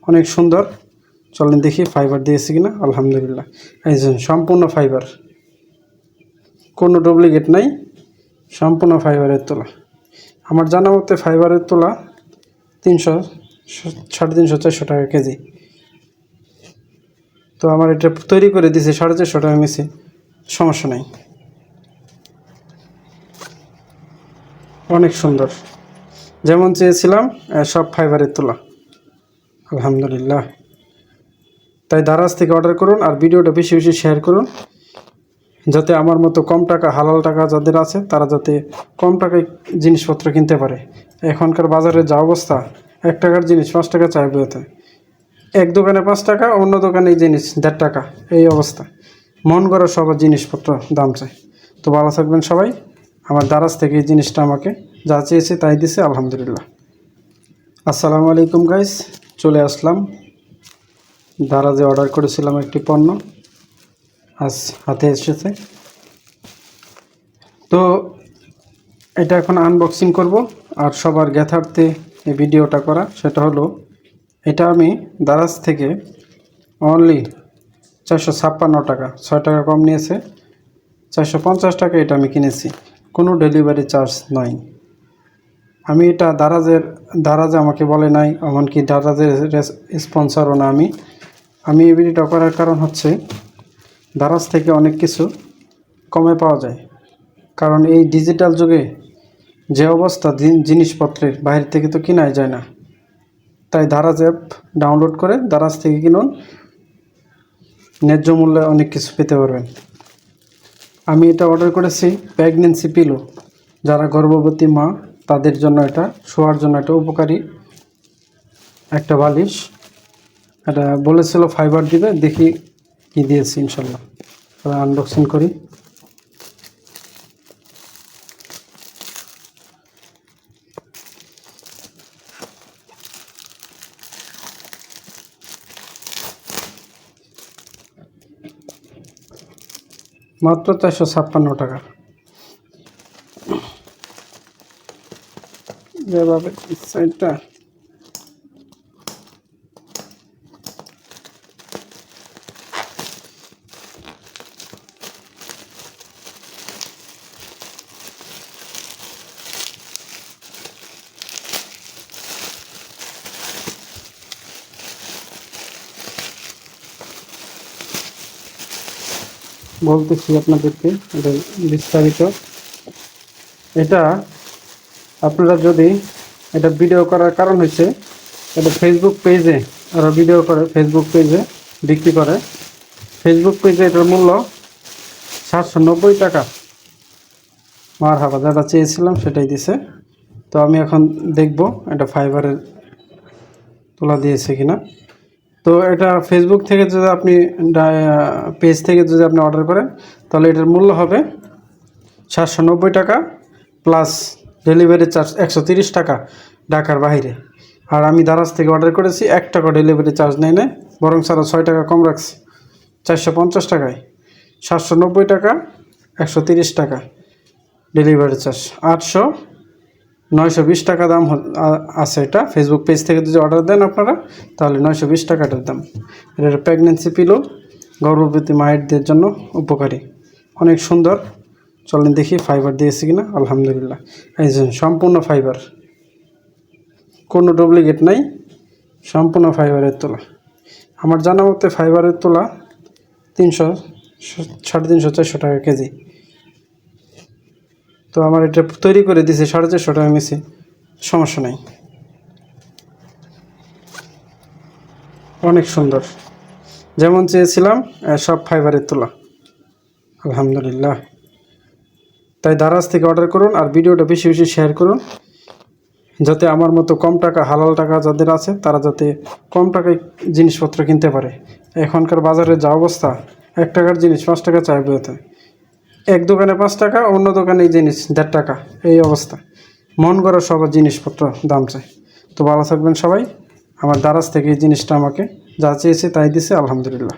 অনেক সুন্দর। চলেন দেখি ফাইবার দিয়েছি কিনা। আলহামদুলিল্লাহ, এই যে সম্পূর্ণ ফাইবার, কোনো ডুপ্লিকেট নাই, সম্পূর্ণ ফাইবারের তোলা। আমার জানা মতে ফাইবারের তোলা 300, 350, 400 টাকা কেজি। তো আমার এটা তৈরি করে দিয়েছে 450 টাকা নিচে, সমস্যা নাই। অনেক সুন্দর, যেমন চেয়েছিলাম সব ফাইবারের তোলা। আলহামদুলিল্লাহ। তাই দারাজ থেকে অর্ডার করুন আর ভিডিওটা বেশি বেশি শেয়ার করুন, যাতে আমার মতো কম টাকা, হালাল টাকা যাদের আছে তারা যাতে কম টাকায় জিনিসপত্র কিনতে পারে। এখনকার বাজারে যা অবস্থা, 1 টাকার জিনিস 5 টাকা চাইবে হতে, এক দোকানে 5 টাকা, অন্য দোকানে এই জিনিস 1.5 টাকা, এই অবস্থা। মন করা সব জিনিসপত্র দাম চাই। তো ভালো থাকবেন সবাই। আমার দারাজ থেকে এই জিনিসটা আমাকে যা চেয়েছে তাই দিছে, আলহামদুলিল্লাহ। আসসালামু আলাইকুম গাইস, চলে আসলাম। দারাজে অর্ডার করেছিলাম একটি পণ্য, আজ হাতে এসেছে। তো এটা এখন আনবক্সিং করব। আর সবার জ্ঞাতার্থে এই ভিডিওটা করা, সেটা হলো এটা আমি দারাজ থেকে অনলি 456 টাকা, 6 টাকা কম নিয়েছে, 450 টাকা এটা আমি কিনেছি। কোনো ডেলিভারি চার্জ নয়। আমি এটা দারাজে আমাকে বলে নাই, এমনকি দারাজের স্পন্সরও না আমি এই ভিডিওটা করার কারণ হচ্ছে দারাজ থেকে অনেক কিছু কমে পাওয়া যায়। কারণ এই ডিজিটাল যুগে যে অবস্থা জিনিসপত্রের, বাইরে থেকে তো কেনাই যায় না। তাই দারাজ অ্যাপ ডাউনলোড করে দারাজ থেকে কিনুন, ন্যায্য মূল্যে অনেক কিছু পেতে পারবেন। আমি এটা অর্ডার করেছি প্রেগন্যান্সি পিলো, যারা গর্ভবতী মা তাদের জন্য, এটা শোয়ার জন্য একটা উপকারী একটা বালিশ। এটা বলেছিল ফাইবার দিবে, দেখি কি দিয়েছি ইনশাল্লাহ। আনবক্সিং করি। মাত্র 456 টাকা। যেভাবে সাইডটা বলতেছি আপনাদেরকে, এটা বিস্তারিত। এটা আপনারা যদি, এটা ভিডিও করার কারণ হচ্ছে, এটা ফেসবুক পেজে ওরা ভিডিও করে, ফেসবুক পেজে বিক্রি করে। ফেসবুক পেজে এটার মূল্য 790 টাকা। মারহাবা, যেটা চেয়েছিলাম সেটাই দিছে। তো আমি এখন দেখব এটা ফাইবারের তোলা দিয়েছে কিনা। তো এটা ফেসবুক থেকে যদি আপনি পেজ থেকে যদি আপনি অর্ডার করেন, তাহলে এটার মূল্য হবে 790 টাকা প্লাস ডেলিভারি চার্জ 130 টাকা ঢাকার বাইরে। আর আমি দারাজ থেকে অর্ডার করেছি, 1 টাকা ডেলিভারি চার্জ নেই, বরং সারা 6 টাকা কম রাখছি, 450 টাকায়। 790 টাকা, 130 টাকা ডেলিভারি চার্জ, 920 টাকা দাম আছে। এটা ফেসবুক পেজ থেকে যদি অর্ডার দেন আপনারা, তাহলে 920 টাকাটার দাম। এটা প্রেগন্যান্সি পিলো, গর্ভবতী মায়েরদের জন্য উপকারী, অনেক সুন্দর। চলেন দেখি ফাইবার দিয়েছি কিনা। আলহামদুলিল্লাহ, এই যে সম্পূর্ণ ফাইবার, কোনো ডুপ্লিকেট নাই, সম্পূর্ণ ফাইবারের তোলা। আমার জানা মতে ফাইবারের তোলা 300, 350, 400 টাকা কেজি। তো আমার এটা তৈরি করে দিয়েছে 450 টাকা নিচে, সমস্যা নাই। অনেক সুন্দর, যেমন চেয়েছিলাম সব ফাইবারের তোলা। আলহামদুলিল্লাহ। তাই দারাজ থেকে অর্ডার করুন আর ভিডিওটা বেশি বেশি শেয়ার করুন, যাতে আমার মতো কম টাকা, হালাল টাকা যাদের আছে তারা যাতে কম টাকায় জিনিসপত্র কিনতে পারে। এখনকার বাজারে যা অবস্থা, 1 টাকার জিনিস 5 টাকা চাইবে হতে, এক দোকানে 5 টাকা, অন্য দোকানে এই জিনিস 1.5 টাকা, এই অবস্থা। মন করা সব জিনিসপত্র দাম চাই। তো ভালো থাকবেন সবাই। আমার দারাজ থেকে এই জিনিসটা আমাকে যা চেয়েছে তাই দিছে, আলহামদুলিল্লাহ।